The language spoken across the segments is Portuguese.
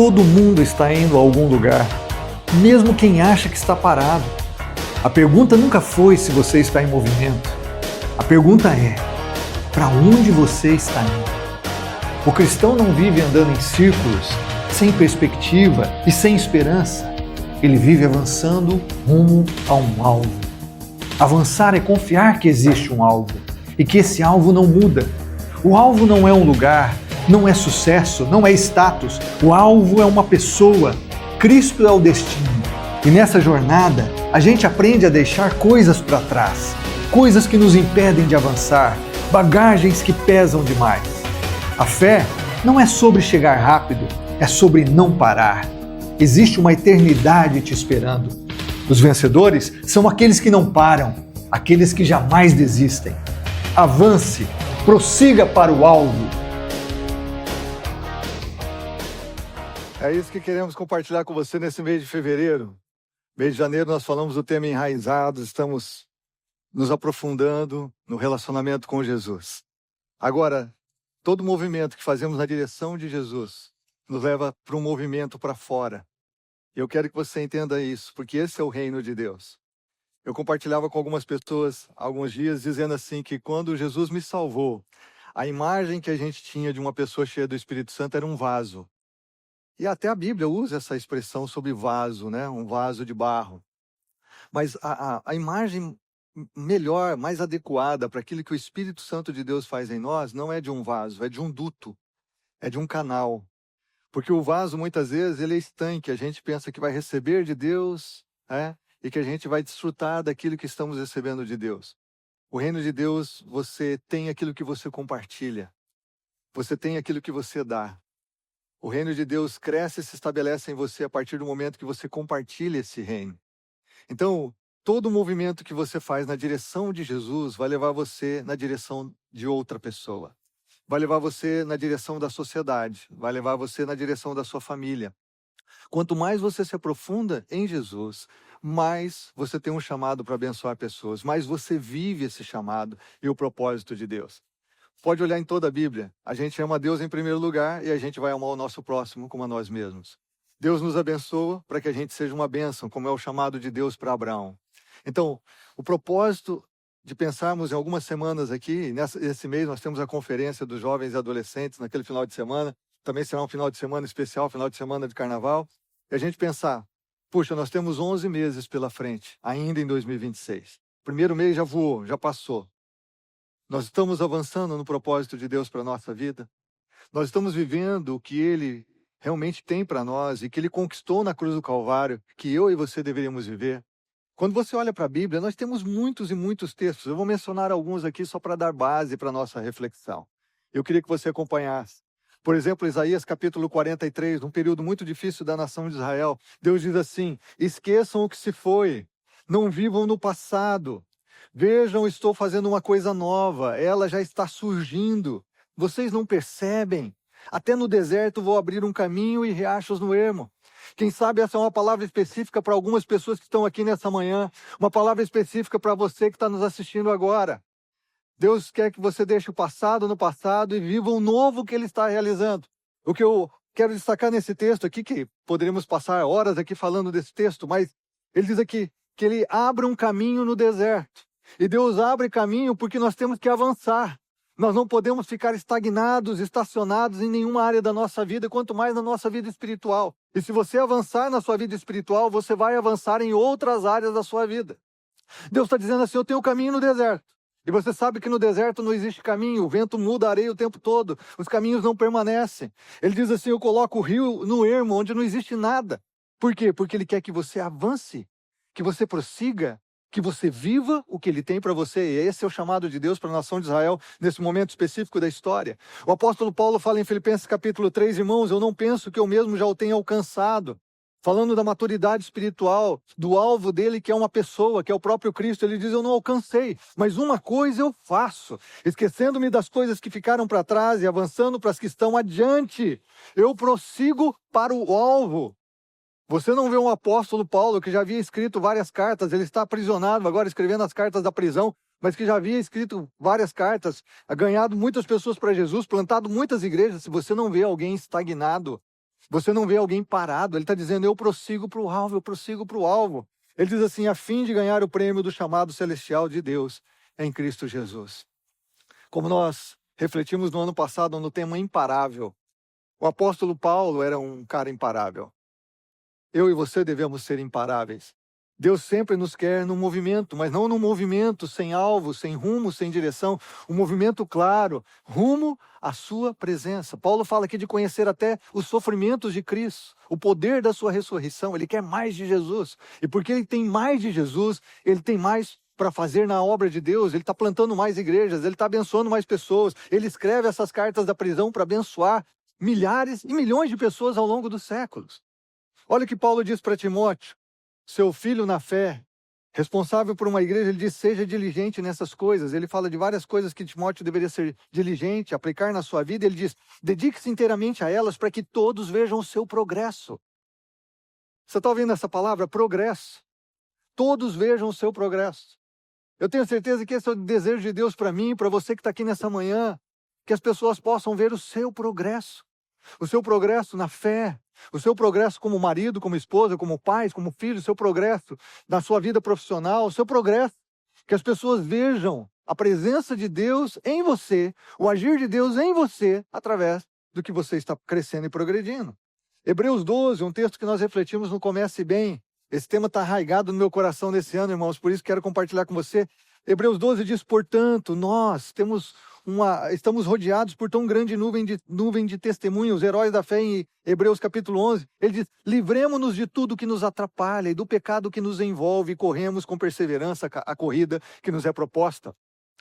Todo mundo está indo a algum lugar, mesmo quem acha que está parado. A pergunta nunca foi se você está em movimento. A pergunta é: para onde você está indo? O cristão não vive andando em círculos, sem perspectiva e sem esperança. Ele vive avançando rumo a um alvo. Avançar é confiar que existe um alvo e que esse alvo não muda. O alvo não é um lugar, não é sucesso, não é status. O alvo é uma pessoa. Cristo é o destino. E nessa jornada, a gente aprende a deixar coisas para trás. Coisas que nos impedem de avançar, bagagens que pesam demais. A fé não é sobre chegar rápido, é sobre não parar. Existe uma eternidade te esperando. Os vencedores são aqueles que não param, aqueles que jamais desistem. Avance, prossiga para o alvo. É isso que queremos compartilhar com você nesse mês de fevereiro. Mês de janeiro nós falamos do tema enraizados, estamos nos aprofundando no relacionamento com Jesus. Agora, todo movimento que fazemos na direção de Jesus nos leva para um movimento para fora. Eu quero que você entenda isso, porque esse é o reino de Deus. Eu compartilhava com algumas pessoas há alguns dias dizendo assim que quando Jesus me salvou, a imagem que a gente tinha de uma pessoa cheia do Espírito Santo era um vaso. E até a Bíblia usa essa expressão sobre vaso, né? Um vaso de barro. Mas a imagem melhor, mais adequada para aquilo que o Espírito Santo de Deus faz em nós não é de um vaso, é de um duto, é de um canal. Porque o vaso, muitas vezes, ele é estanque. A gente pensa que vai receber de Deus, e que a gente vai desfrutar daquilo que estamos recebendo de Deus. O reino de Deus, você tem aquilo que você compartilha. Você tem aquilo que você dá. O reino de Deus cresce e se estabelece em você a partir do momento que você compartilha esse reino. Então, todo movimento que você faz na direção de Jesus vai levar você na direção de outra pessoa. Vai levar você na direção da sociedade, vai levar você na direção da sua família. Quanto mais você se aprofunda em Jesus, mais você tem um chamado para abençoar pessoas, mais você vive esse chamado e o propósito de Deus. Pode olhar em toda a Bíblia, a gente ama Deus em primeiro lugar e a gente vai amar o nosso próximo como a nós mesmos. Deus nos abençoa para que a gente seja uma bênção, como é o chamado de Deus para Abraão. Então, o propósito de pensarmos em algumas semanas aqui, nesse mês nós temos a conferência dos jovens e adolescentes naquele final de semana, também será um final de semana especial, final de semana de carnaval, e a gente pensar, puxa, nós temos 11 meses pela frente, ainda em 2026. Primeiro mês já voou, já passou. Nós estamos avançando no propósito de Deus para a nossa vida. Nós estamos vivendo o que Ele realmente tem para nós e que Ele conquistou na cruz do Calvário, que eu e você deveríamos viver. Quando você olha para a Bíblia, nós temos muitos e muitos textos. Eu vou mencionar alguns aqui só para dar base para a nossa reflexão. Eu queria que você acompanhasse. Por exemplo, Isaías capítulo 43, num período muito difícil da nação de Israel, Deus diz assim: esqueçam o que se foi, não vivam no passado. Vejam, estou fazendo uma coisa nova, ela já está surgindo. Vocês não percebem? Até no deserto vou abrir um caminho e riachos no ermo. Quem sabe essa é uma palavra específica para algumas pessoas que estão aqui nessa manhã, uma palavra específica para você que está nos assistindo agora. Deus quer que você deixe o passado no passado e viva o novo que Ele está realizando. O que eu quero destacar nesse texto aqui, que poderíamos passar horas aqui falando desse texto, mas ele diz aqui que Ele abre um caminho no deserto. E Deus abre caminho porque nós temos que avançar. Nós não podemos ficar estagnados, estacionados em nenhuma área da nossa vida, quanto mais na nossa vida espiritual. E se você avançar na sua vida espiritual, você vai avançar em outras áreas da sua vida. Deus está dizendo assim: eu tenho caminho no deserto. E você sabe que no deserto não existe caminho, o vento muda a areia o tempo todo, os caminhos não permanecem. Ele diz assim: eu coloco o rio no ermo, onde não existe nada. Por quê? Porque Ele quer que você avance, que você prossiga, que você viva o que Ele tem para você. E esse é o chamado de Deus para a nação de Israel nesse momento específico da história. O apóstolo Paulo fala em Filipenses capítulo 3, irmãos, eu não penso que eu mesmo já o tenha alcançado. Falando da maturidade espiritual, do alvo dele, que é uma pessoa, que é o próprio Cristo, ele diz: eu não alcancei, mas uma coisa eu faço, esquecendo-me das coisas que ficaram para trás e avançando para as que estão adiante, eu prossigo para o alvo. Você não vê um apóstolo Paulo que já havia escrito várias cartas, ele está aprisionado agora escrevendo as cartas da prisão, mas que já havia escrito várias cartas, ganhado muitas pessoas para Jesus, plantado muitas igrejas. Se você não vê alguém estagnado, Você não vê alguém parado, ele está dizendo, eu prossigo para o alvo, eu prossigo para o alvo. Ele diz assim, a fim de ganhar o prêmio do chamado celestial de Deus em Cristo Jesus. Como nós refletimos no ano passado no tema imparável, o apóstolo Paulo era um cara imparável. Eu e você devemos ser imparáveis. Deus sempre nos quer num movimento, mas não num movimento sem alvo, sem rumo, sem direção. Um movimento claro, rumo à sua presença. Paulo fala aqui de conhecer até os sofrimentos de Cristo, o poder da sua ressurreição. Ele quer mais de Jesus. E porque ele tem mais de Jesus, ele tem mais para fazer na obra de Deus. Ele está plantando mais igrejas, ele está abençoando mais pessoas. Ele escreve essas cartas da prisão para abençoar milhares e milhões de pessoas ao longo dos séculos. Olha o que Paulo diz para Timóteo, seu filho na fé, responsável por uma igreja, ele diz, seja diligente nessas coisas. Ele fala de várias coisas que Timóteo deveria ser diligente, aplicar na sua vida. Ele diz, dedique-se inteiramente a elas para que todos vejam o seu progresso. Você está ouvindo essa palavra? Progresso. Todos vejam o seu progresso. Eu tenho certeza que esse é o desejo de Deus para mim, para você que está aqui nessa manhã, que as pessoas possam ver o seu progresso. O seu progresso na fé, o seu progresso como marido, como esposa, como pai, como filho, o seu progresso na sua vida profissional, o seu progresso, que as pessoas vejam a presença de Deus em você, o agir de Deus em você, através do que você está crescendo e progredindo. Hebreus 12, um texto que nós refletimos no Comece Bem. Esse tema está arraigado no meu coração nesse ano, irmãos, por isso quero compartilhar com você. Hebreus 12 diz, portanto, nós estamos rodeados por tão grande nuvem de testemunhos, heróis da fé em Hebreus capítulo 11. Ele diz, livremo-nos de tudo que nos atrapalha e do pecado que nos envolve e corremos com perseverança a corrida que nos é proposta.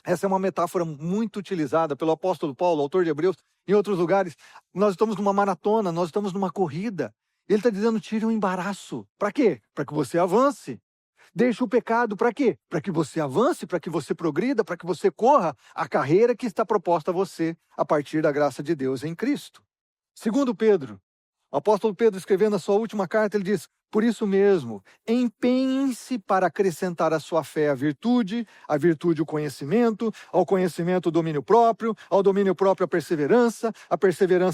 Essa é uma metáfora muito utilizada pelo apóstolo Paulo, autor de Hebreus, em outros lugares. Nós estamos numa maratona, nós estamos numa corrida. Ele está dizendo, tire o embaraço. Para quê? Para que você avance. Deixe o pecado para quê? Para que você avance, para que você progrida, para que você corra a carreira que está proposta a você a partir da graça de Deus em Cristo. Segundo Pedro, o apóstolo Pedro escrevendo a sua última carta, ele diz, por isso mesmo, empenhem-se para acrescentar à sua fé a virtude o conhecimento, ao conhecimento o domínio próprio, ao domínio próprio a perseverança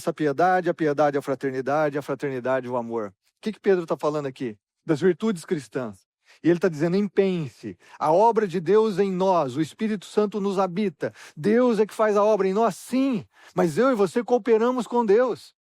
a piedade a fraternidade o amor. O que Pedro está falando aqui? Das virtudes cristãs. E ele está dizendo, empenhe-se. A obra de Deus em nós, o Espírito Santo nos habita. Deus é que faz a obra em nós, sim. Mas eu e você cooperamos com Deus.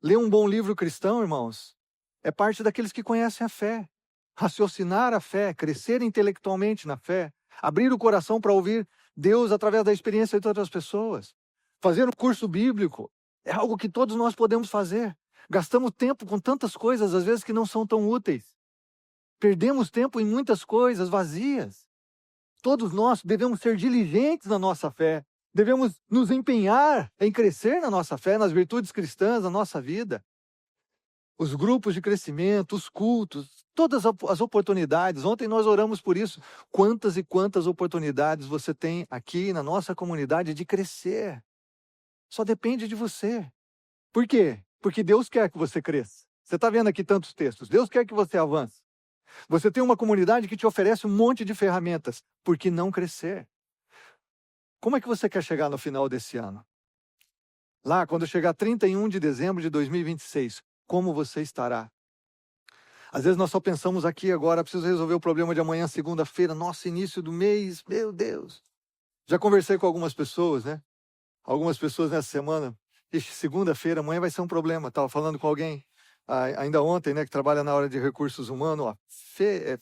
Ler um bom livro cristão, irmãos, é parte daqueles que conhecem a fé. Raciocinar a fé, crescer intelectualmente na fé. Abrir o coração para ouvir Deus através da experiência de outras pessoas. Fazer um curso bíblico é algo que todos nós podemos fazer. Gastamos tempo com tantas coisas, às vezes, que não são tão úteis. Perdemos tempo em muitas coisas vazias. Todos nós devemos ser diligentes na nossa fé. Devemos nos empenhar em crescer na nossa fé, nas virtudes cristãs, na nossa vida. Os grupos de crescimento, os cultos, todas as oportunidades. Ontem nós oramos por isso. Quantas e quantas oportunidades você tem aqui na nossa comunidade de crescer. Só depende de você. Por quê? Porque Deus quer que você cresça. Você está vendo aqui tantos textos. Deus quer que você avance. Você tem uma comunidade que te oferece um monte de ferramentas. Por que não crescer? Como é que você quer chegar no final desse ano? Lá, quando chegar 31 de dezembro de 2026, como você estará? Às vezes nós só pensamos aqui agora, preciso resolver o problema de amanhã, segunda-feira, nosso início do mês, meu Deus. Já conversei com algumas pessoas, né? Algumas pessoas nessa semana. Ixi, segunda-feira, amanhã vai ser um problema. Estava falando com alguém ainda ontem, né, que trabalha na área de recursos humanos. Ó,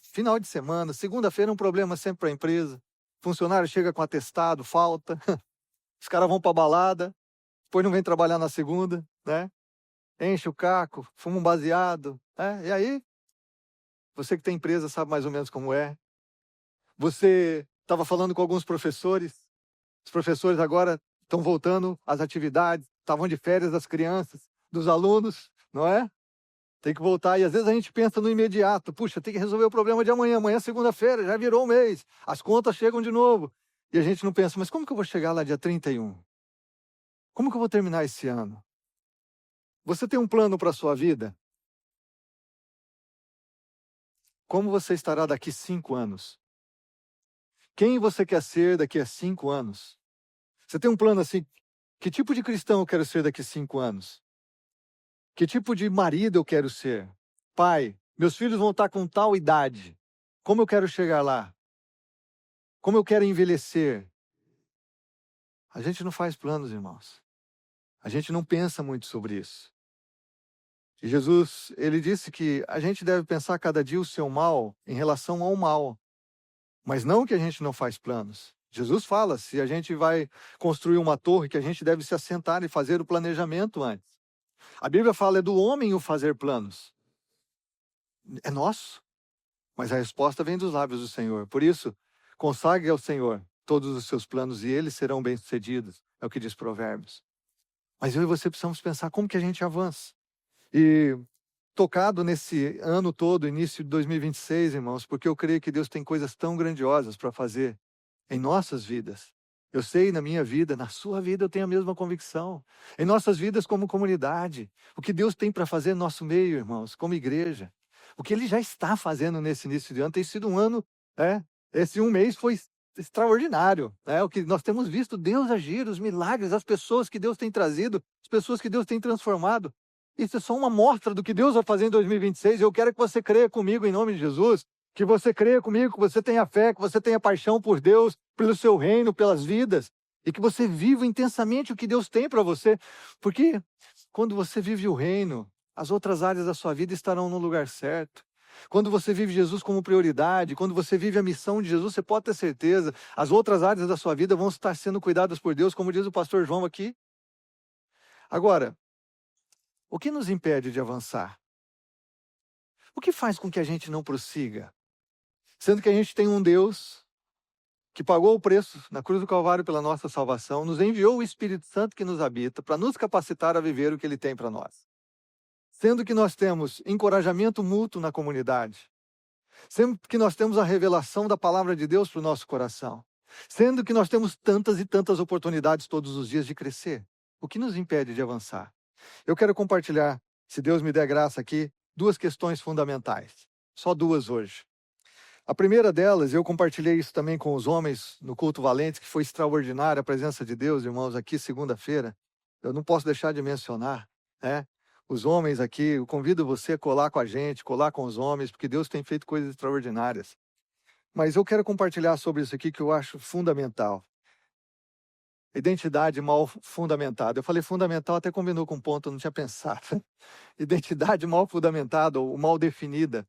final de semana, segunda-feira é um problema sempre para a empresa. Funcionário chega com atestado, falta. Os caras vão para a balada, depois não vem trabalhar na segunda, né? Enche o caco, fuma um baseado. Né? E aí, você que tem empresa sabe mais ou menos como é. Você estava falando com alguns professores. Os professores agora estão voltando às atividades, estavam de férias das crianças, dos alunos, não é? Tem que voltar, e às vezes a gente pensa no imediato, puxa, tem que resolver o problema de amanhã é segunda-feira, já virou um mês, as contas chegam de novo, e a gente não pensa, mas como que eu vou chegar lá dia 31? Como que eu vou terminar esse ano? Você tem um plano para a sua vida? Como você estará daqui 5 anos? Quem você quer ser daqui a 5 anos? Você tem um plano assim, que tipo de cristão eu quero ser daqui a 5 anos? Que tipo de marido eu quero ser? Pai, meus filhos vão estar com tal idade. Como eu quero chegar lá? Como eu quero envelhecer? A gente não faz planos, irmãos. A gente não pensa muito sobre isso. E Jesus, ele disse que a gente deve pensar cada dia o seu mal em relação ao mal. Mas não que a gente não faz planos. Jesus fala, se a gente vai construir uma torre, que a gente deve se assentar e fazer o planejamento antes. A Bíblia fala, é do homem o fazer planos. É nosso. Mas a resposta vem dos lábios do Senhor. Por isso, consagre ao Senhor todos os seus planos e eles serão bem-sucedidos. É o que diz Provérbios. Mas eu e você precisamos pensar como que a gente avança. E tocado nesse ano todo, início de 2026, irmãos, porque eu creio que Deus tem coisas tão grandiosas para fazer em nossas vidas. Eu sei, na minha vida, na sua vida, eu tenho a mesma convicção. Em nossas vidas como comunidade. O que Deus tem para fazer no nosso meio, irmãos, como igreja. O que Ele já está fazendo nesse início de ano tem sido um ano, esse um mês foi extraordinário. O que nós temos visto Deus agir, os milagres, as pessoas que Deus tem trazido, as pessoas que Deus tem transformado. Isso é só uma amostra do que Deus vai fazer em 2026. Eu quero que você creia comigo em nome de Jesus. Que você creia comigo, que você tenha fé, que você tenha paixão por Deus, pelo seu reino, pelas vidas. E que você viva intensamente o que Deus tem para você. Porque quando você vive o reino, as outras áreas da sua vida estarão no lugar certo. Quando você vive Jesus como prioridade, quando você vive a missão de Jesus, você pode ter certeza, as outras áreas da sua vida vão estar sendo cuidadas por Deus, como diz o pastor João aqui. Agora, o que nos impede de avançar? O que faz com que a gente não prossiga? Sendo que a gente tem um Deus que pagou o preço na cruz do Calvário pela nossa salvação, nos enviou o Espírito Santo que nos habita para nos capacitar a viver o que Ele tem para nós. Sendo que nós temos encorajamento mútuo na comunidade. Sendo que nós temos a revelação da palavra de Deus para o nosso coração. Sendo que nós temos tantas e tantas oportunidades todos os dias de crescer. O que nos impede de avançar? Eu quero compartilhar, se Deus me der graça aqui, 2 questões fundamentais. Só 2 hoje. A primeira delas, eu compartilhei isso também com os homens no Culto Valente, que foi extraordinária a presença de Deus, irmãos, aqui segunda-feira. Eu não posso deixar de mencionar, os homens aqui, eu convido você a colar com a gente, colar com os homens, porque Deus tem feito coisas extraordinárias. Mas eu quero compartilhar sobre isso aqui que eu acho fundamental. Identidade mal fundamentada. Eu falei fundamental, até combinou com um ponto, eu não tinha pensado. Identidade mal fundamentada ou mal definida.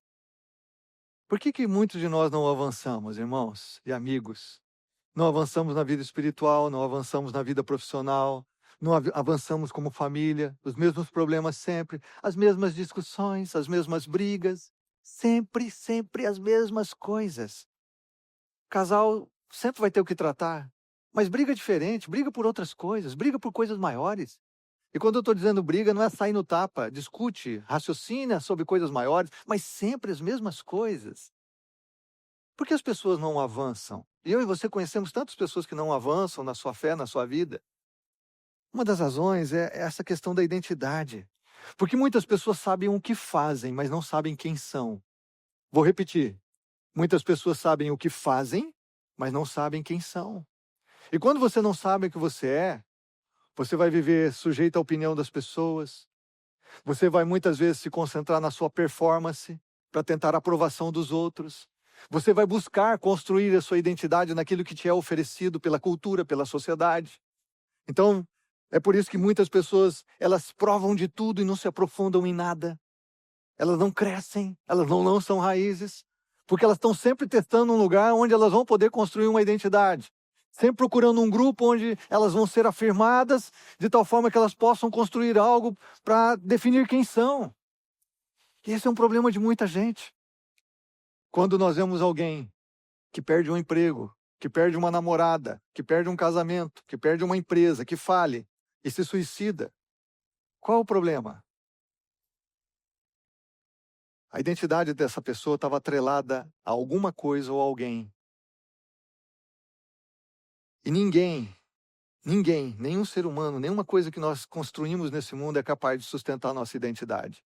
Por que muitos de nós não avançamos, irmãos e amigos? Não avançamos na vida espiritual, não avançamos na vida profissional, não avançamos como família, os mesmos problemas sempre, as mesmas discussões, as mesmas brigas, sempre as mesmas coisas. Casal sempre vai ter o que tratar, mas briga diferente, briga por outras coisas, briga por coisas maiores. E quando eu estou dizendo briga, não é sair no tapa, discute, raciocina sobre coisas maiores, mas sempre as mesmas coisas. Por que as pessoas não avançam? E eu e você conhecemos tantas pessoas que não avançam na sua fé, na sua vida. Uma das razões é essa questão da identidade. Porque muitas pessoas sabem o que fazem, mas não sabem quem são. Vou repetir. Muitas pessoas sabem o que fazem, mas não sabem quem são. E quando você não sabe o que você é, você vai viver sujeito à opinião das pessoas. Você vai muitas vezes se concentrar na sua performance para tentar a aprovação dos outros. Você vai buscar construir a sua identidade naquilo que te é oferecido pela cultura, pela sociedade. Então, é por isso que muitas pessoas, elas provam de tudo e não se aprofundam em nada. Elas não crescem, elas não lançam raízes, porque elas estão sempre testando um lugar onde elas vão poder construir uma identidade. Sempre procurando um grupo onde elas vão ser afirmadas, de tal forma que elas possam construir algo para definir quem são. E esse é um problema de muita gente. Quando nós vemos alguém que perde um emprego, que perde uma namorada, que perde um casamento, que perde uma empresa, que fale e se suicida, qual o problema? A identidade dessa pessoa estava atrelada a alguma coisa ou alguém. E ninguém, nenhum ser humano, nenhuma coisa que nós construímos nesse mundo é capaz de sustentar a nossa identidade.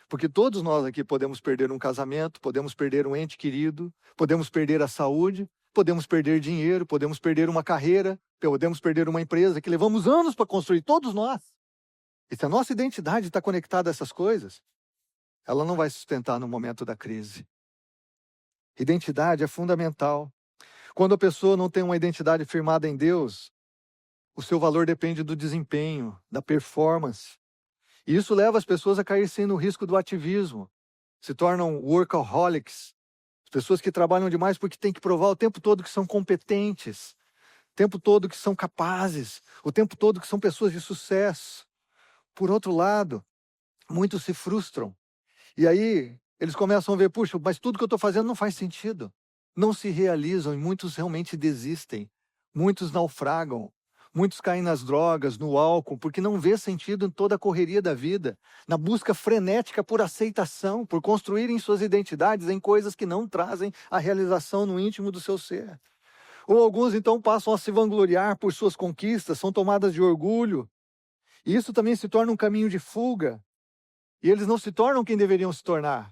Porque todos nós aqui podemos perder um casamento, podemos perder um ente querido, podemos perder a saúde, podemos perder dinheiro, podemos perder uma carreira, podemos perder uma empresa que levamos anos para construir, todos nós. E se a nossa identidade está conectada a essas coisas, ela não vai sustentar no momento da crise. Identidade é fundamental. Quando a pessoa não tem uma identidade firmada em Deus, o seu valor depende do desempenho, da performance. E isso leva as pessoas a cair sim no risco do ativismo. Se tornam workaholics. Pessoas que trabalham demais porque têm que provar o tempo todo que são competentes, o tempo todo que são capazes, o tempo todo que são pessoas de sucesso. Por outro lado, muitos se frustram. E aí eles começam a ver, puxa, mas tudo que eu estou fazendo não faz sentido. Não se realizam e muitos realmente desistem. Muitos naufragam. Muitos caem nas drogas, no álcool, porque não vê sentido em toda a correria da vida, na busca frenética por aceitação, por construírem suas identidades em coisas que não trazem a realização no íntimo do seu ser. Ou alguns então passam a se vangloriar por suas conquistas, são tomadas de orgulho. E isso também se torna um caminho de fuga. E eles não se tornam quem deveriam se tornar,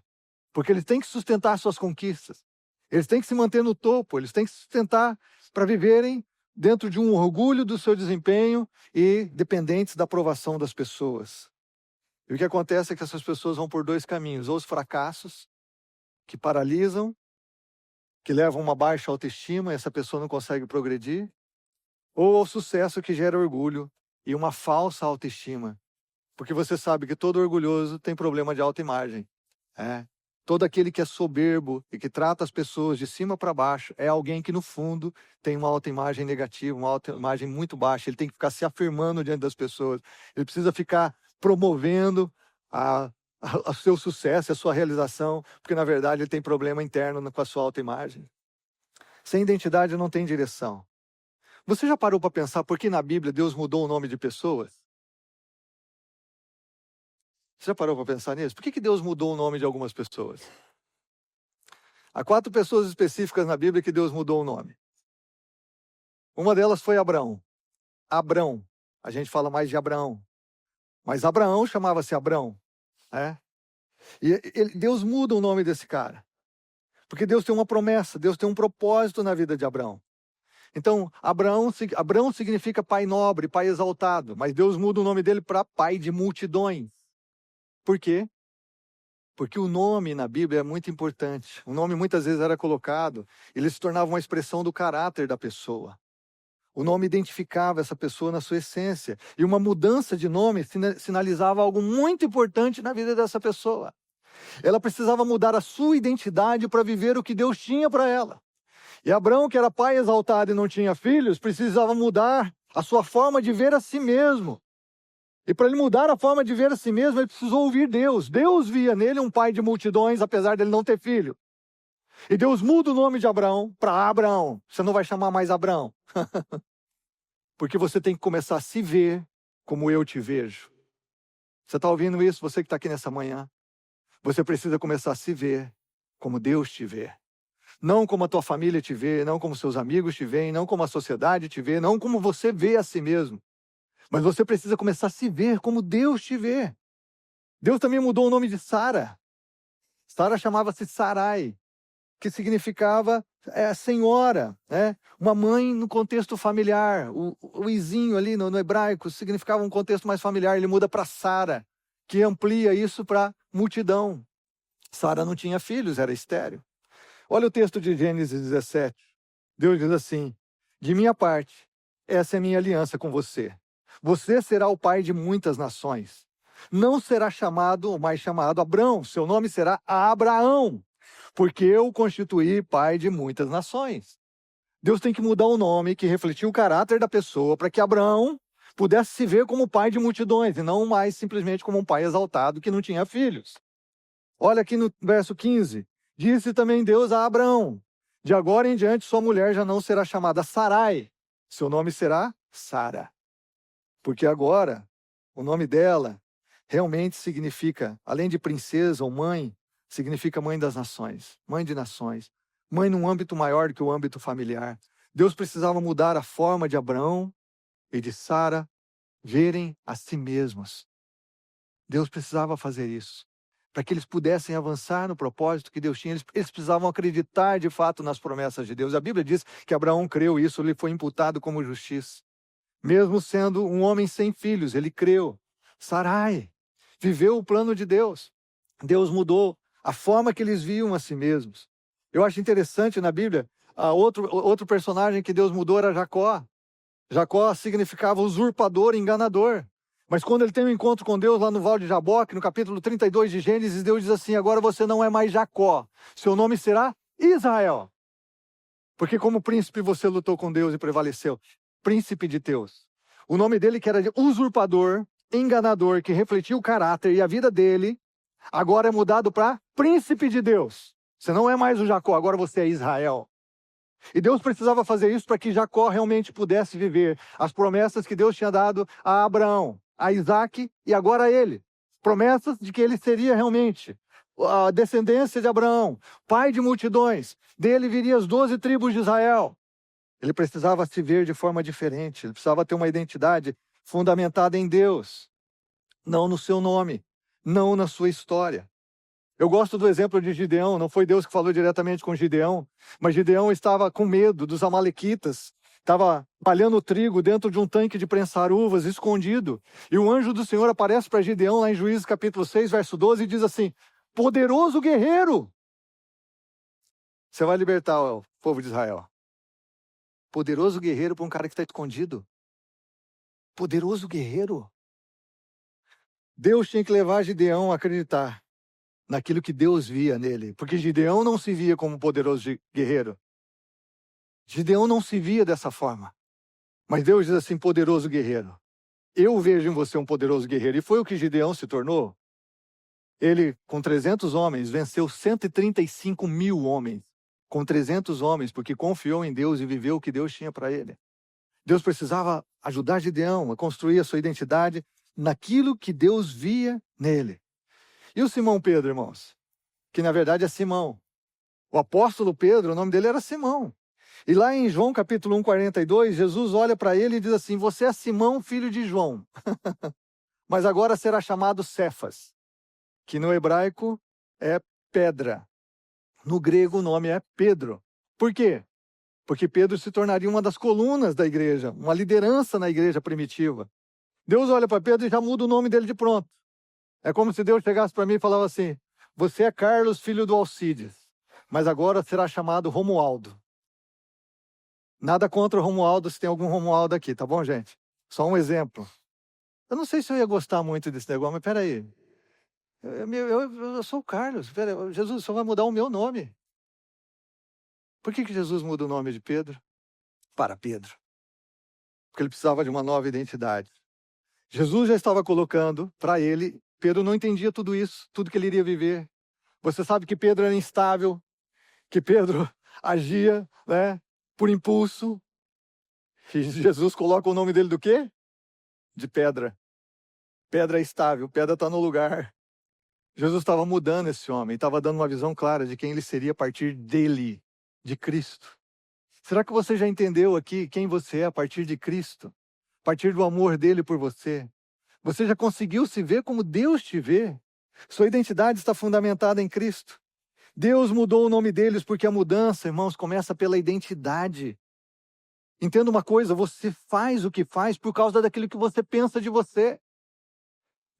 porque eles têm que sustentar suas conquistas. Eles têm que se manter no topo, eles têm que se sustentar para viverem dentro de um orgulho do seu desempenho e dependentes da aprovação das pessoas. E o que acontece é que essas pessoas vão por dois caminhos, ou os fracassos, que paralisam, que levam a uma baixa autoestima e essa pessoa não consegue progredir, ou o sucesso que gera orgulho e uma falsa autoestima. Porque você sabe que todo orgulhoso tem problema de autoimagem. Todo aquele que é soberbo e que trata as pessoas de cima para baixo é alguém que, no fundo, tem uma autoimagem negativa, uma autoimagem muito baixa. Ele tem que ficar se afirmando diante das pessoas. Ele precisa ficar promovendo o seu sucesso, a sua realização, porque, na verdade, ele tem problema interno com a sua autoimagem. Sem identidade não tem direção. Você já parou para pensar por que na Bíblia Deus mudou o nome de pessoas? Você já parou para pensar nisso? Por que Deus mudou o nome de algumas pessoas? Há 4 pessoas específicas na Bíblia que Deus mudou o nome. Uma delas foi Abraão. Abrão. A gente fala mais de Abraão. Mas Abraão chamava-se Abrão. E Deus muda o nome desse cara. Porque Deus tem uma promessa, Deus tem um propósito na vida de Abraão. Então, Abraão significa pai nobre, pai exaltado. Mas Deus muda o nome dele para pai de multidões. Por quê? Porque o nome na Bíblia é muito importante. O nome muitas vezes era colocado, ele se tornava uma expressão do caráter da pessoa. O nome identificava essa pessoa na sua essência. E uma mudança de nome sinalizava algo muito importante na vida dessa pessoa. Ela precisava mudar a sua identidade para viver o que Deus tinha para ela. E Abraão, que era pai exaltado e não tinha filhos, precisava mudar a sua forma de ver a si mesmo. E para ele mudar a forma de ver a si mesmo, ele precisou ouvir Deus. Deus via nele um pai de multidões, apesar dele não ter filho. E Deus muda o nome de Abraão para Abraão. Você não vai chamar mais Abraão. Porque você tem que começar a se ver como eu te vejo. Você está ouvindo isso? Você que está aqui nessa manhã. Você precisa começar a se ver como Deus te vê. Não como a tua família te vê, não como seus amigos te veem, não como a sociedade te vê, não como você vê a si mesmo. Mas você precisa começar a se ver como Deus te vê. Deus também mudou o nome de Sara. Sara chamava-se Sarai, que significava senhora, uma mãe no contexto familiar. O izinho ali no hebraico significava um contexto mais familiar. Ele muda para Sara, que amplia isso para multidão. Sara não tinha filhos, era estéril. Olha o texto de Gênesis 17. Deus diz assim: de minha parte, essa é a minha aliança com você. Você será o pai de muitas nações. Não será mais chamado Abrão, seu nome será Abraão, porque eu o constituí pai de muitas nações. Deus tem que mudar o nome que refletia o caráter da pessoa para que Abraão pudesse se ver como pai de multidões e não mais simplesmente como um pai exaltado que não tinha filhos. Olha aqui no verso 15. Disse também Deus a Abraão: de agora em diante sua mulher já não será chamada Sarai, seu nome será Sara. Porque agora o nome dela realmente significa, além de princesa ou mãe, significa mãe das nações, mãe de nações, mãe num âmbito maior do que o âmbito familiar. Deus precisava mudar a forma de Abraão e de Sara verem a si mesmos. Deus precisava fazer isso, para que eles pudessem avançar no propósito que Deus tinha. Eles precisavam acreditar de fato nas promessas de Deus. A Bíblia diz que Abraão creu, e isso lhe foi imputado como justiça. Mesmo sendo um homem sem filhos, ele creu. Sarai viveu o plano de Deus. Deus mudou a forma que eles viam a si mesmos. Eu acho interessante na Bíblia, outro personagem que Deus mudou era Jacó. Jacó significava usurpador, enganador. Mas quando ele tem um encontro com Deus lá no Val de Jaboque, no capítulo 32 de Gênesis, Deus diz assim: agora você não é mais Jacó, seu nome será Israel. Porque como príncipe você lutou com Deus e prevaleceu. Príncipe de Deus. O nome dele, que era de usurpador, enganador, que refletia o caráter e a vida dele, agora é mudado para príncipe de Deus. Você não é mais o Jacó, agora você é Israel. E Deus precisava fazer isso para que Jacó realmente pudesse viver as promessas que Deus tinha dado a Abraão, a Isaac e agora a ele. Promessas de que ele seria realmente a descendência de Abraão, pai de multidões. Dele viria as 12 tribos de Israel. Ele precisava se ver de forma diferente. Ele precisava ter uma identidade fundamentada em Deus. Não no seu nome, não na sua história. Eu gosto do exemplo de Gideão. Não foi Deus que falou diretamente com Gideão, mas Gideão estava com medo dos amalequitas. Estava palhando trigo dentro de um tanque de prensar uvas, escondido. E o anjo do Senhor aparece para Gideão lá em Juízes capítulo 6, verso 12, e diz assim: poderoso guerreiro, você vai libertar o povo de Israel. Poderoso guerreiro para um cara que está escondido. Poderoso guerreiro. Deus tinha que levar Gideão a acreditar naquilo que Deus via nele. Porque Gideão não se via como um poderoso guerreiro. Gideão não se via dessa forma. Mas Deus diz assim: poderoso guerreiro. Eu vejo em você um poderoso guerreiro. E foi o que Gideão se tornou. Ele, com 300 homens, venceu 135 mil homens. Com 300 homens, porque confiou em Deus e viveu o que Deus tinha para ele. Deus precisava ajudar Gideão a construir a sua identidade naquilo que Deus via nele. E o Simão Pedro, irmãos? Que na verdade é Simão. O apóstolo Pedro, o nome dele era Simão. E lá em João capítulo 1, 42, Jesus olha para ele e diz assim: você é Simão, filho de João. Mas agora será chamado Cefas, que no hebraico é pedra. No grego o nome é Pedro. Por quê? Porque Pedro se tornaria uma das colunas da igreja, uma liderança na igreja primitiva. Deus olha para Pedro e já muda o nome dele de pronto. É como se Deus chegasse para mim e falava assim: você é Carlos, filho do Alcides, mas agora será chamado Romualdo. Nada contra o Romualdo, se tem algum Romualdo aqui, tá bom, gente? Só um exemplo. Eu não sei se eu ia gostar muito desse negócio, mas peraí. Eu sou o Carlos. Peraí, Jesus só vai mudar o meu nome. Por que Jesus muda o nome de Pedro para Pedro? Porque ele precisava de uma nova identidade. Jesus já estava colocando para ele. Pedro não entendia tudo isso, tudo que ele iria viver. Você sabe que Pedro era instável, que Pedro agia, né, por impulso. E Jesus coloca o nome dele do quê? De pedra. Pedra é estável, pedra está no lugar. Jesus estava mudando esse homem, estava dando uma visão clara de quem ele seria a partir dele, de Cristo. Será que você já entendeu aqui quem você é a partir de Cristo? A partir do amor dele por você? Você já conseguiu se ver como Deus te vê? Sua identidade está fundamentada em Cristo. Deus mudou o nome deles porque a mudança, irmãos, começa pela identidade. Entenda uma coisa: você faz o que faz por causa daquilo que você pensa de você.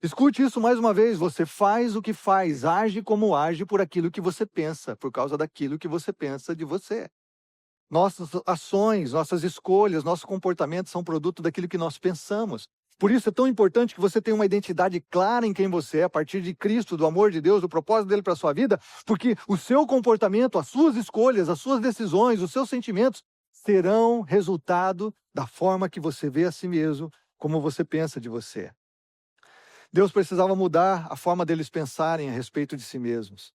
Escute isso mais uma vez: você faz o que faz, age como age por aquilo que você pensa, por causa daquilo que você pensa de você. Nossas ações, nossas escolhas, nosso comportamento são produto daquilo que nós pensamos. Por isso é tão importante que você tenha uma identidade clara em quem você é, a partir de Cristo, do amor de Deus, do propósito dele para a sua vida, porque o seu comportamento, as suas escolhas, as suas decisões, os seus sentimentos serão resultado da forma que você vê a si mesmo, como você pensa de você. Deus precisava mudar a forma deles pensarem a respeito de si mesmos.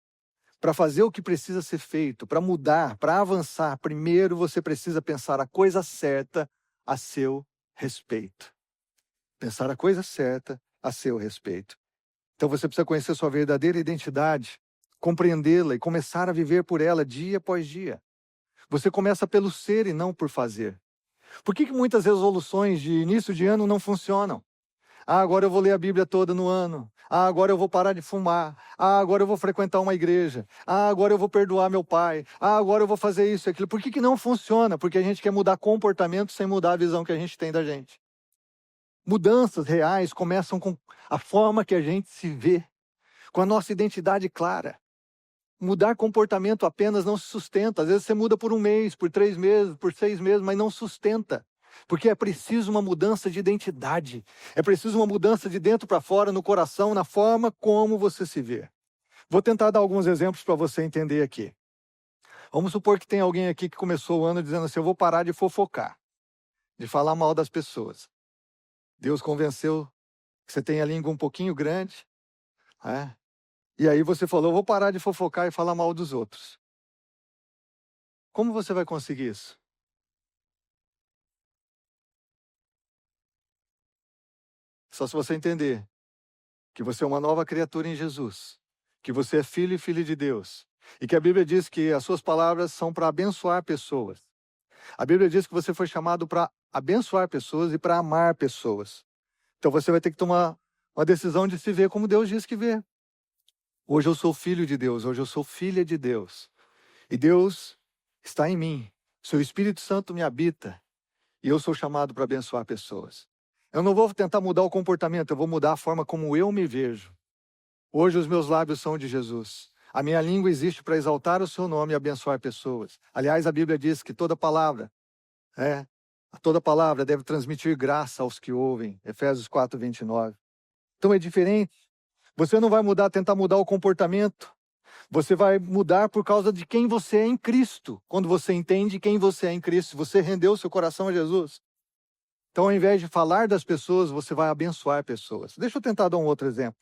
Para fazer o que precisa ser feito, para mudar, para avançar, primeiro você precisa pensar a coisa certa a seu respeito. Pensar a coisa certa a seu respeito. Então você precisa conhecer sua verdadeira identidade, compreendê-la e começar a viver por ela dia após dia. Você começa pelo ser e não por fazer. Por que muitas resoluções de início de ano não funcionam? Agora eu vou ler a Bíblia toda no ano. Agora eu vou parar de fumar. Agora eu vou frequentar uma igreja. Agora eu vou perdoar meu pai. Agora eu vou fazer isso e aquilo. Por que não funciona? Porque a gente quer mudar comportamento sem mudar a visão que a gente tem da gente. Mudanças reais começam com a forma que a gente se vê, com a nossa identidade clara. Mudar comportamento apenas não se sustenta. Às vezes você muda por 1 mês, por 3 meses, por 6 meses, mas não sustenta. Porque é preciso uma mudança de identidade. É preciso uma mudança de dentro para fora, no coração, na forma como você se vê. Vou tentar dar alguns exemplos para você entender aqui. Vamos supor que tem alguém aqui que começou o ano dizendo assim: eu vou parar de fofocar, de falar mal das pessoas. Deus convenceu que você tem a língua um pouquinho grande, né? E aí você falou: eu vou parar de fofocar e falar mal dos outros. Como você vai conseguir isso? Só se você entender que você é uma nova criatura em Jesus, que você é filho e filha de Deus, e que a Bíblia diz que as suas palavras são para abençoar pessoas. A Bíblia diz que você foi chamado para abençoar pessoas e para amar pessoas. Então você vai ter que tomar uma decisão de se ver como Deus diz que vê. Hoje eu sou filho de Deus, hoje eu sou filha de Deus. E Deus está em mim. Seu Espírito Santo me habita. E eu sou chamado para abençoar pessoas. Eu não vou tentar mudar o comportamento, eu vou mudar a forma como eu me vejo. Hoje os meus lábios são de Jesus. A minha língua existe para exaltar o seu nome e abençoar pessoas. Aliás, a Bíblia diz que toda palavra deve transmitir graça aos que ouvem. Efésios 4:29. Então é diferente. Você não vai tentar mudar o comportamento. Você vai mudar por causa de quem você é em Cristo. Quando você entende quem você é em Cristo, você rendeu seu coração a Jesus. Então, ao invés de falar das pessoas, você vai abençoar pessoas. Deixa eu tentar dar um outro exemplo.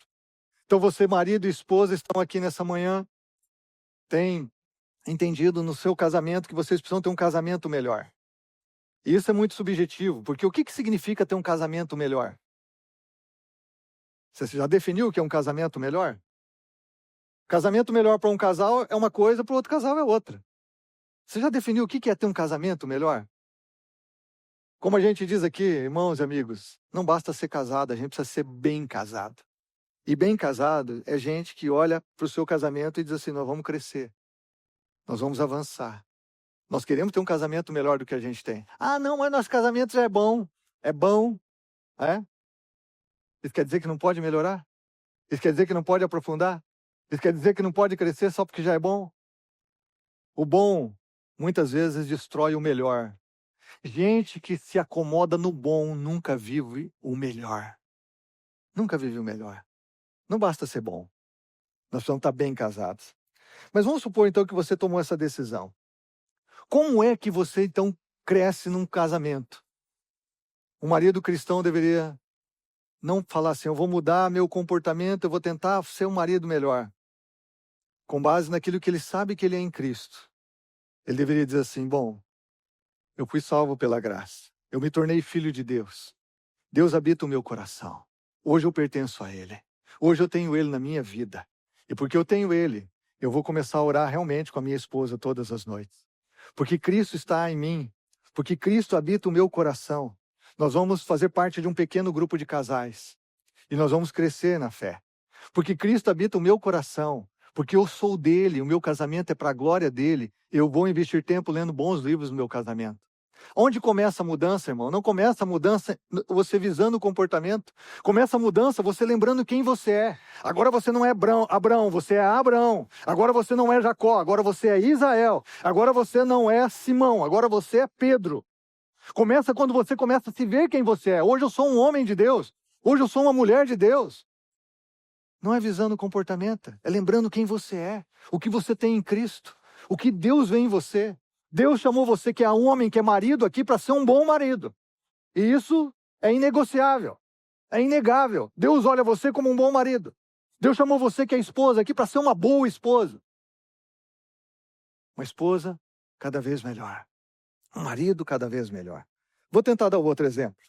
Então, você, marido e esposa, estão aqui nessa manhã, tem entendido no seu casamento que vocês precisam ter um casamento melhor. E isso é muito subjetivo, porque o que significa ter um casamento melhor? Você já definiu o que é um casamento melhor? Casamento melhor para um casal é uma coisa, para o outro casal é outra. Você já definiu o que é ter um casamento melhor? Como a gente diz aqui, irmãos e amigos, não basta ser casado, a gente precisa ser bem casado. E bem casado é gente que olha para o seu casamento e diz assim: nós vamos crescer, nós vamos avançar. Nós queremos ter um casamento melhor do que a gente tem. Ah, não, mas nosso casamento já é bom. É bom, é? Isso quer dizer que não pode melhorar? Isso quer dizer que não pode aprofundar? Isso quer dizer que não pode crescer só porque já é bom? O bom, muitas vezes, destrói o melhor. Gente que se acomoda no bom nunca vive o melhor. Nunca vive o melhor. Não basta ser bom. Nós precisamos estar bem casados. Mas vamos supor, então, que você tomou essa decisão. Como é que você, então, cresce num casamento? O marido cristão deveria não falar assim: eu vou mudar meu comportamento, eu vou tentar ser um marido melhor. Com base naquilo que ele sabe que ele é em Cristo. Ele deveria dizer assim: bom, eu fui salvo pela graça. Eu me tornei filho de Deus. Deus habita o meu coração. Hoje eu pertenço a Ele. Hoje eu tenho Ele na minha vida. E porque eu tenho Ele, eu vou começar a orar realmente com a minha esposa todas as noites. Porque Cristo está em mim. Porque Cristo habita o meu coração. Nós vamos fazer parte de um pequeno grupo de casais. E nós vamos crescer na fé. Porque Cristo habita o meu coração. Porque eu sou dele, o meu casamento é para a glória dele. Eu vou investir tempo lendo bons livros no meu casamento. Onde começa a mudança, irmão? Não começa a mudança você visando o comportamento. Começa a mudança você lembrando quem você é. Agora você não é Abraão, você é Abraão. Agora você não é Jacó, agora você é Israel. Agora você não é Simão, agora você é Pedro. Começa quando você começa a se ver quem você é. Hoje eu sou um homem de Deus. Hoje eu sou uma mulher de Deus. Não é visando o comportamento, é lembrando quem você é. O que você tem em Cristo. O que Deus vê em você. Deus chamou você que é um homem, que é marido aqui, para ser um bom marido. E isso é inegociável. É inegável. Deus olha você como um bom marido. Deus chamou você que é esposa aqui para ser uma boa esposa. Uma esposa cada vez melhor. Um marido cada vez melhor. Vou tentar dar outro exemplo.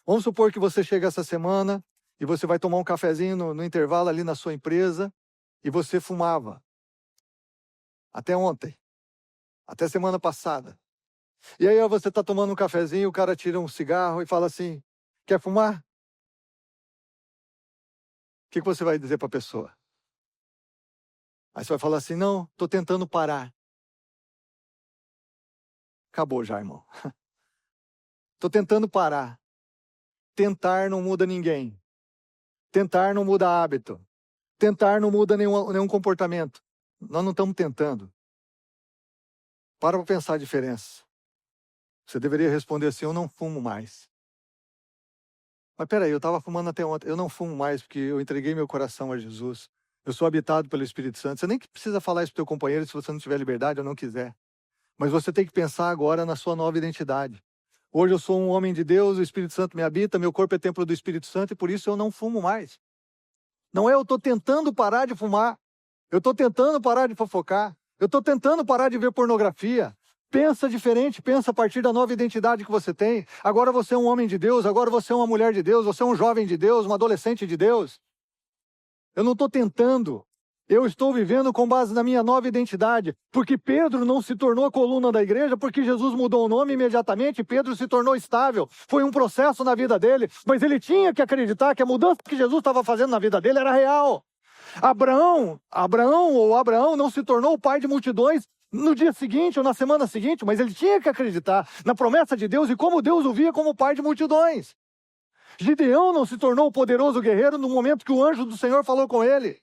Vamos supor que você chega essa semana e você vai tomar um cafezinho no intervalo ali na sua empresa e você fumava. Até ontem. Até semana passada. E aí você está tomando um cafezinho, o cara tira um cigarro e fala assim: quer fumar? O que você vai dizer para a pessoa? Aí você vai falar assim: não, estou tentando parar. Acabou já, irmão. Estou tentando parar. tentar não muda ninguém. Tentar não muda hábito. Tentar não muda nenhum comportamento. Nós não estamos tentando. Para pensar a diferença. Você deveria responder assim: eu não fumo mais. Mas peraí, eu estava fumando até ontem. Eu não fumo mais porque eu entreguei meu coração a Jesus. Eu sou habitado pelo Espírito Santo. Você nem precisa falar isso para o teu companheiro se você não tiver liberdade ou não quiser. Mas você tem que pensar agora na sua nova identidade. Hoje eu sou um homem de Deus, o Espírito Santo me habita, meu corpo é templo do Espírito Santo e por isso eu não fumo mais. Não é eu estou tentando parar de fumar. Eu estou tentando parar de fofocar. Eu estou tentando parar de ver pornografia. Pensa diferente, pensa a partir da nova identidade que você tem. Agora você é um homem de Deus, agora você é uma mulher de Deus, você é um jovem de Deus, um adolescente de Deus. Eu não estou tentando. Eu estou vivendo com base na minha nova identidade. Porque Pedro não se tornou a coluna da igreja, porque Jesus mudou o nome imediatamente, Pedro se tornou estável. Foi um processo na vida dele, mas ele tinha que acreditar que a mudança que Jesus estava fazendo na vida dele era real. Abraão não se tornou o pai de multidões no dia seguinte ou na semana seguinte, mas ele tinha que acreditar na promessa de Deus e como Deus o via como pai de multidões. Gideão não se tornou o poderoso guerreiro no momento que o anjo do Senhor falou com ele.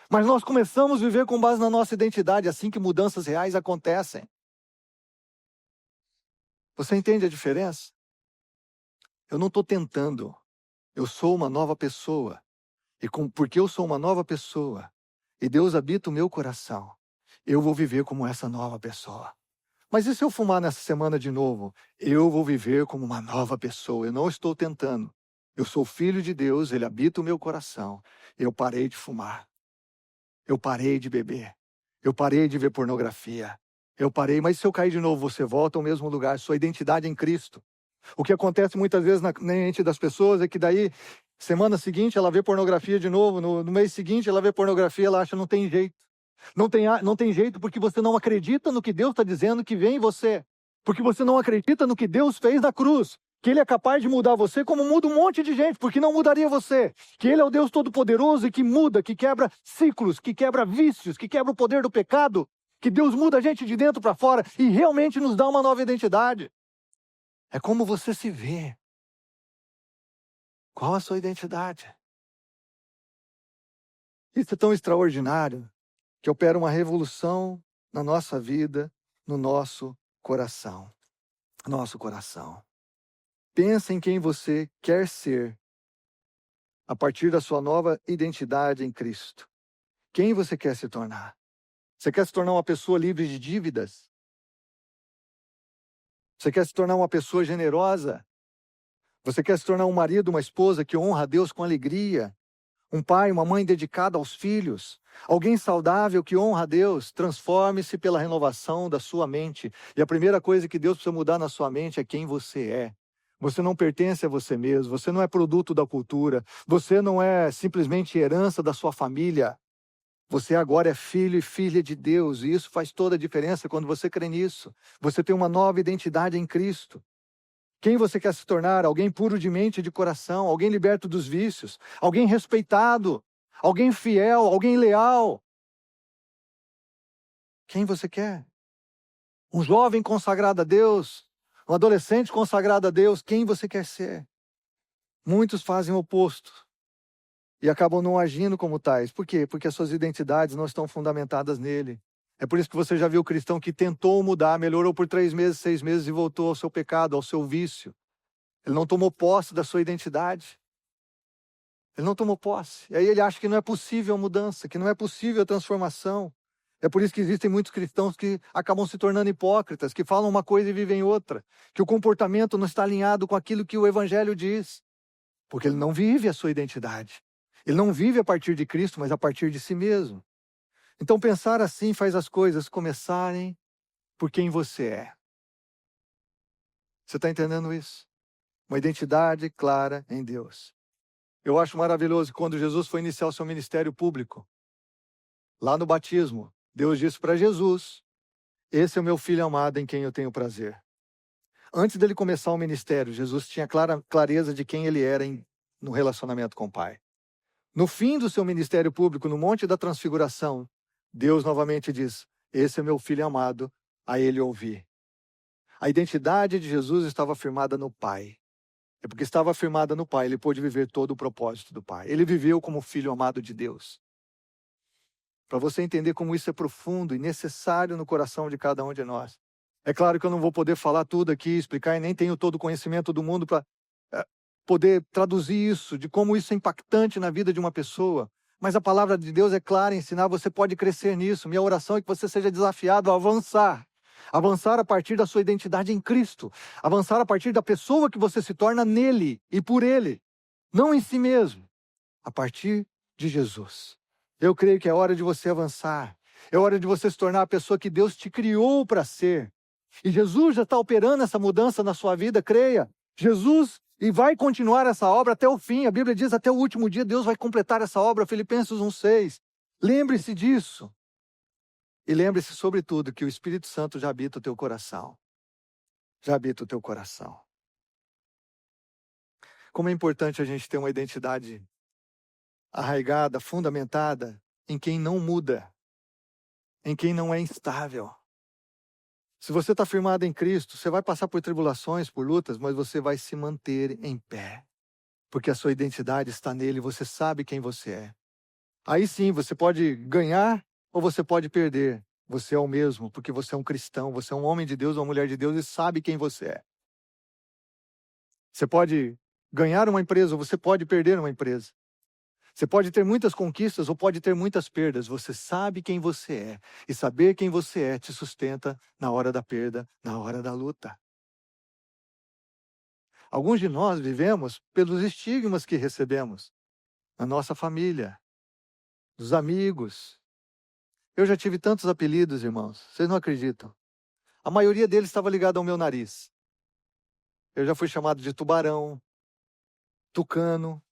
Mas nós começamos a viver com base na nossa identidade, assim que mudanças reais acontecem. Você entende a diferença? Eu não estou tentando. Eu sou uma nova pessoa. E porque eu sou uma nova pessoa, e Deus habita o meu coração, eu vou viver como essa nova pessoa. Mas e se eu fumar nessa semana de novo? Eu vou viver como uma nova pessoa. Eu não estou tentando. Eu sou filho de Deus, Ele habita o meu coração. Eu parei de fumar. Eu parei de beber. Eu parei de ver pornografia. Eu parei, mas se eu cair de novo, você volta ao mesmo lugar. Sua identidade é em Cristo. O que acontece muitas vezes na mente das pessoas é que daí, semana seguinte, ela vê pornografia de novo. No mês seguinte, ela vê pornografia, ela acha que não tem jeito. Não tem jeito porque você não acredita no que Deus está dizendo que vem em você. Porque você não acredita no que Deus fez na cruz. Que Ele é capaz de mudar você como muda um monte de gente, porque não mudaria você. Que Ele é o Deus Todo-Poderoso e que muda, que quebra ciclos, que quebra vícios, que quebra o poder do pecado. Que Deus muda a gente de dentro para fora e realmente nos dá uma nova identidade. É como você se vê. Qual a sua identidade? Isso é tão extraordinário que opera uma revolução na nossa vida, no nosso coração. Nosso coração. Pensa em quem você quer ser a partir da sua nova identidade em Cristo. Quem você quer se tornar? Você quer se tornar uma pessoa livre de dívidas? Você quer se tornar uma pessoa generosa? Você quer se tornar um marido, uma esposa que honra a Deus com alegria? Um pai, uma mãe dedicada aos filhos? Alguém saudável que honra a Deus? Transforme-se pela renovação da sua mente. E a primeira coisa que Deus precisa mudar na sua mente é quem você é. Você não pertence a você mesmo, você não é produto da cultura, você não é simplesmente herança da sua família. Você agora é filho e filha de Deus, e isso faz toda a diferença quando você crê nisso. Você tem uma nova identidade em Cristo. Quem você quer se tornar? Alguém puro de mente e de coração, alguém liberto dos vícios, alguém respeitado, alguém fiel, alguém leal. Quem você quer? Um jovem consagrado a Deus, um adolescente consagrado a Deus, quem você quer ser? Muitos fazem o oposto e acabam não agindo como tais. Por quê? Porque as suas identidades não estão fundamentadas nele. É por isso que você já viu o cristão que tentou mudar, melhorou por 3 meses, 6 meses e voltou ao seu pecado, ao seu vício. Ele não tomou posse da sua identidade. Ele não tomou posse. E aí ele acha que não é possível a mudança, que não é possível a transformação. É por isso que existem muitos cristãos que acabam se tornando hipócritas, que falam uma coisa e vivem outra, que o comportamento não está alinhado com aquilo que o Evangelho diz, porque ele não vive a sua identidade. Ele não vive a partir de Cristo, mas a partir de si mesmo. Então pensar assim faz as coisas começarem por quem você é. Você está entendendo isso? Uma identidade clara em Deus. Eu acho maravilhoso que quando Jesus foi iniciar o seu ministério público, lá no batismo, Deus disse para Jesus: esse é o meu filho amado em quem eu tenho prazer. Antes dele começar o ministério, Jesus tinha clareza de quem ele era no relacionamento com o Pai. No fim do seu ministério público, no Monte da Transfiguração, Deus novamente diz: esse é meu filho amado, a ele ouvi. A identidade de Jesus estava firmada no Pai. É porque estava firmada no Pai, ele pôde viver todo o propósito do Pai. Ele viveu como filho amado de Deus. Para você entender como isso é profundo e necessário no coração de cada um de nós. É claro que eu não vou poder falar tudo aqui, explicar, e nem tenho todo o conhecimento do mundo para poder traduzir isso, de como isso é impactante na vida de uma pessoa. Mas a palavra de Deus é clara em ensinar, você pode crescer nisso. Minha oração é que você seja desafiado a avançar. Avançar a partir da sua identidade em Cristo. Avançar a partir da pessoa que você se torna nele e por ele. Não em si mesmo. A partir de Jesus. Eu creio que é hora de você avançar. É hora de você se tornar a pessoa que Deus te criou para ser. E Jesus já está operando essa mudança na sua vida, creia. Jesus, e vai continuar essa obra até o fim. A Bíblia diz até o último dia Deus vai completar essa obra, Filipenses 1:6. Lembre-se disso. E lembre-se, sobretudo, que o Espírito Santo já habita o teu coração. Já habita o teu coração. Como é importante a gente ter uma identidade arraigada, fundamentada em quem não muda, em quem não é instável. Se você está firmado em Cristo, você vai passar por tribulações, por lutas, mas você vai se manter em pé. Porque a sua identidade está nele, você sabe quem você é. Aí sim, você pode ganhar ou você pode perder. Você é o mesmo, porque você é um cristão, você é um homem de Deus, uma mulher de Deus e sabe quem você é. Você pode ganhar uma empresa ou você pode perder uma empresa. Você pode ter muitas conquistas ou pode ter muitas perdas. Você sabe quem você é. E saber quem você é te sustenta na hora da perda, na hora da luta. Alguns de nós vivemos pelos estigmas que recebemos na nossa família, dos amigos. Eu já tive tantos apelidos, irmãos. Vocês não acreditam. A maioria deles estava ligado ao meu nariz. Eu já fui chamado de tubarão, tucano,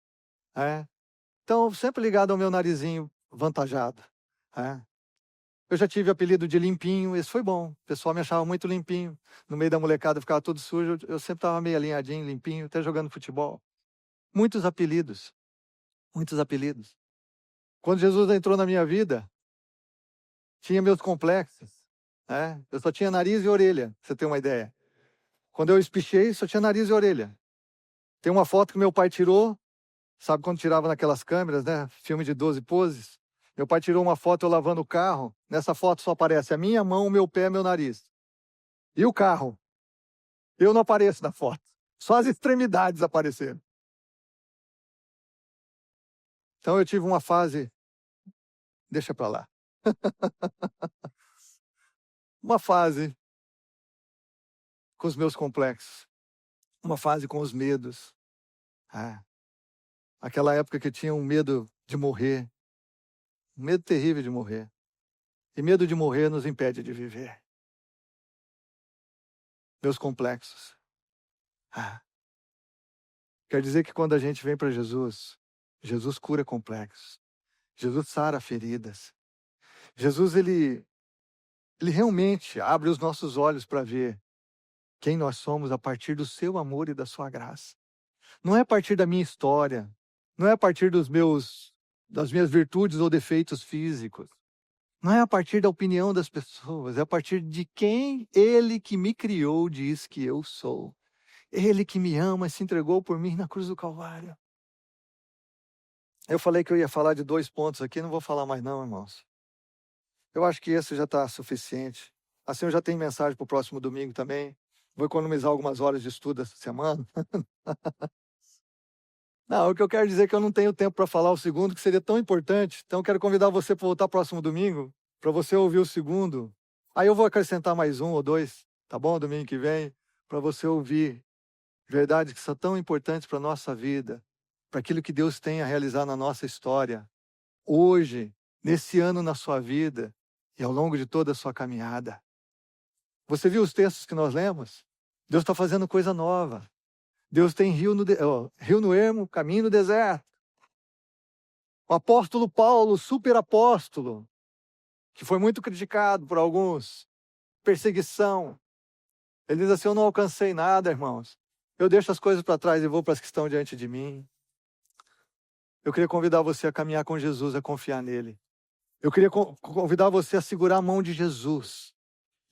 Então, sempre ligado ao meu narizinho vantajado. Eu já tive apelido de limpinho, esse foi bom. O pessoal me achava muito limpinho. No meio da molecada ficava tudo sujo. Eu sempre estava meio alinhadinho, limpinho, até jogando futebol. Muitos apelidos. Muitos apelidos. Quando Jesus entrou na minha vida, tinha meus complexos. Eu só tinha nariz e orelha, pra você ter uma ideia. Quando eu espichei, só tinha nariz e orelha. Tem uma foto que meu pai tirou. Sabe quando tirava naquelas câmeras, né? Filme de 12 poses. Meu pai tirou uma foto eu lavando o carro. Nessa foto só aparece a minha mão, o meu pé, meu nariz. E o carro? Eu não apareço na foto. Só as extremidades apareceram. Então eu tive uma fase... Deixa pra lá. Uma fase com os meus complexos. Uma fase com os medos. Aquela época que eu tinha um medo de morrer. Um medo terrível de morrer. E medo de morrer nos impede de viver. Meus complexos. Quer dizer que quando a gente vem para Jesus, Jesus cura complexos. Jesus sara feridas. Jesus, ele realmente abre os nossos olhos para ver quem nós somos a partir do seu amor e da sua graça. Não é a partir da minha história. Não é a partir das minhas virtudes ou defeitos físicos. Não é a partir da opinião das pessoas. É a partir de quem Ele que me criou diz que eu sou. Ele que me ama e se entregou por mim na cruz do Calvário. Eu falei que eu ia falar de 2 pontos aqui, não vou falar mais não, irmãos. Eu acho que esse já está suficiente. Assim eu já tenho mensagem para o próximo domingo também. Vou economizar algumas horas de estudo essa semana. Não, o que eu quero dizer é que eu não tenho tempo para falar o segundo, que seria tão importante. Então eu quero convidar você para voltar próximo domingo, para você ouvir o segundo. Aí eu vou acrescentar mais 1 ou 2, tá bom? Domingo que vem, para você ouvir verdades que são tão importantes para a nossa vida, para aquilo que Deus tem a realizar na nossa história, hoje, nesse ano na sua vida e ao longo de toda a sua caminhada. Você viu os textos que nós lemos? Deus está fazendo coisa nova. Deus tem rio no ermo, caminho no deserto. O apóstolo Paulo, super apóstolo, que foi muito criticado por alguns, perseguição. Ele diz assim, eu não alcancei nada, irmãos. Eu deixo as coisas para trás e vou para as que estão diante de mim. Eu queria convidar você a caminhar com Jesus, a confiar nele. Eu queria convidar você a segurar a mão de Jesus.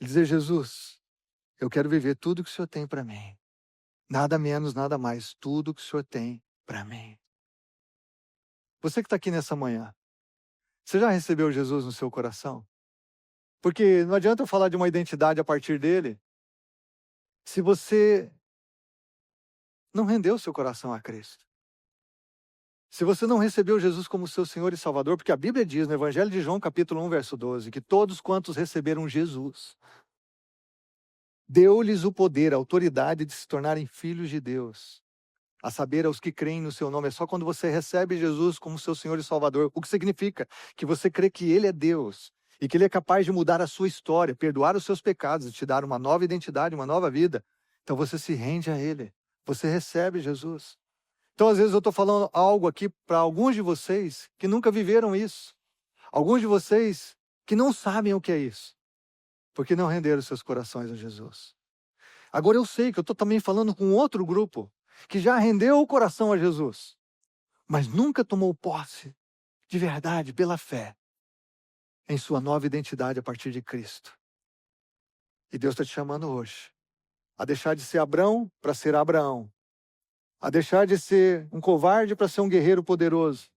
E dizer, Jesus, eu quero viver tudo que o Senhor tem para mim. Nada menos, nada mais. Tudo que o Senhor tem para mim. Você que está aqui nessa manhã, você já recebeu Jesus no seu coração? Porque não adianta eu falar de uma identidade a partir dele, se você não rendeu seu coração a Cristo. Se você não recebeu Jesus como seu Senhor e Salvador, porque a Bíblia diz no Evangelho de João, capítulo 1, verso 12, que todos quantos receberam Jesus, deu-lhes o poder, a autoridade de se tornarem filhos de Deus, a saber, aos que creem no seu nome. É só quando você recebe Jesus como seu Senhor e Salvador, o que significa que você crê que Ele é Deus, e que Ele é capaz de mudar a sua história, perdoar os seus pecados e te dar uma nova identidade, uma nova vida. Então você se rende a Ele, você recebe Jesus. Então, às vezes, eu estou falando algo aqui para alguns de vocês que nunca viveram isso. Alguns de vocês que não sabem o que é isso, porque não renderam seus corações a Jesus. Agora, eu sei que eu estou também falando com outro grupo que já rendeu o coração a Jesus, mas nunca tomou posse de verdade, pela fé, em sua nova identidade a partir de Cristo. E Deus está te chamando hoje a deixar de ser Abrão para ser Abraão, a deixar de ser um covarde para ser um guerreiro poderoso,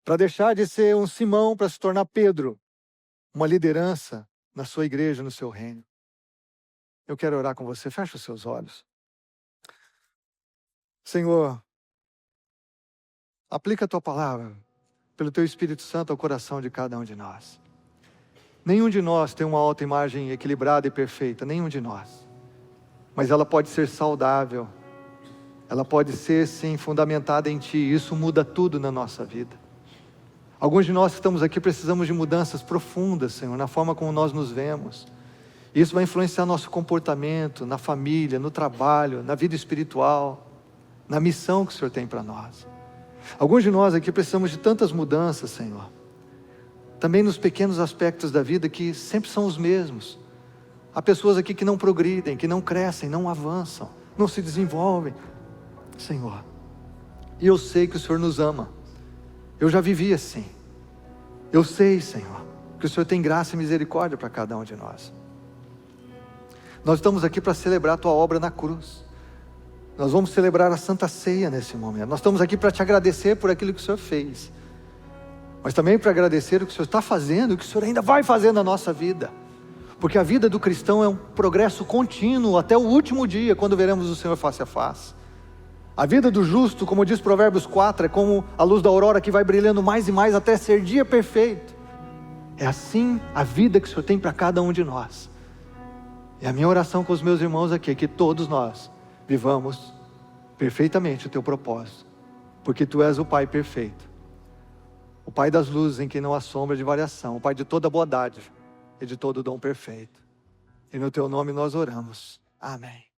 para deixar de ser um Simão para se tornar Pedro, uma liderança na sua igreja, no seu reino. Eu quero orar com você, fecha os seus olhos. Senhor, aplica a tua palavra pelo teu Espírito Santo ao coração de cada um de nós. Nenhum de nós tem uma autoimagem equilibrada e perfeita, nenhum de nós. Mas ela pode ser saudável, ela pode ser, sim, fundamentada em Ti. Isso muda tudo na nossa vida. Alguns de nós que estamos aqui precisamos de mudanças profundas, Senhor, na forma como nós nos vemos. Isso vai influenciar nosso comportamento, na família, no trabalho, na vida espiritual, na missão que o Senhor tem para nós. Alguns de nós aqui precisamos de tantas mudanças, Senhor. Também nos pequenos aspectos da vida que sempre são os mesmos. Há pessoas aqui que não progridem, que não crescem, não avançam, não se desenvolvem. Senhor, e eu sei que o Senhor nos ama. Eu já vivi assim. Eu sei, Senhor, que o Senhor tem graça e misericórdia para cada um de nós. Nós estamos aqui para celebrar a Tua obra na cruz. Nós vamos celebrar a Santa Ceia nesse momento. Nós estamos aqui para Te agradecer por aquilo que o Senhor fez, mas também para agradecer o que o Senhor está fazendo, o que o Senhor ainda vai fazer na nossa vida. Porque a vida do cristão é um progresso contínuo até o último dia, quando veremos o Senhor face a face. A vida do justo, como diz Provérbios 4, é como a luz da aurora que vai brilhando mais e mais até ser dia perfeito. É assim a vida que o Senhor tem para cada um de nós. E a minha oração com os meus irmãos aqui é que todos nós vivamos perfeitamente o Teu propósito, porque Tu és o Pai perfeito, o Pai das luzes em quem não há sombra de variação, o Pai de toda bondade e de todo dom perfeito. E no Teu nome nós oramos. Amém.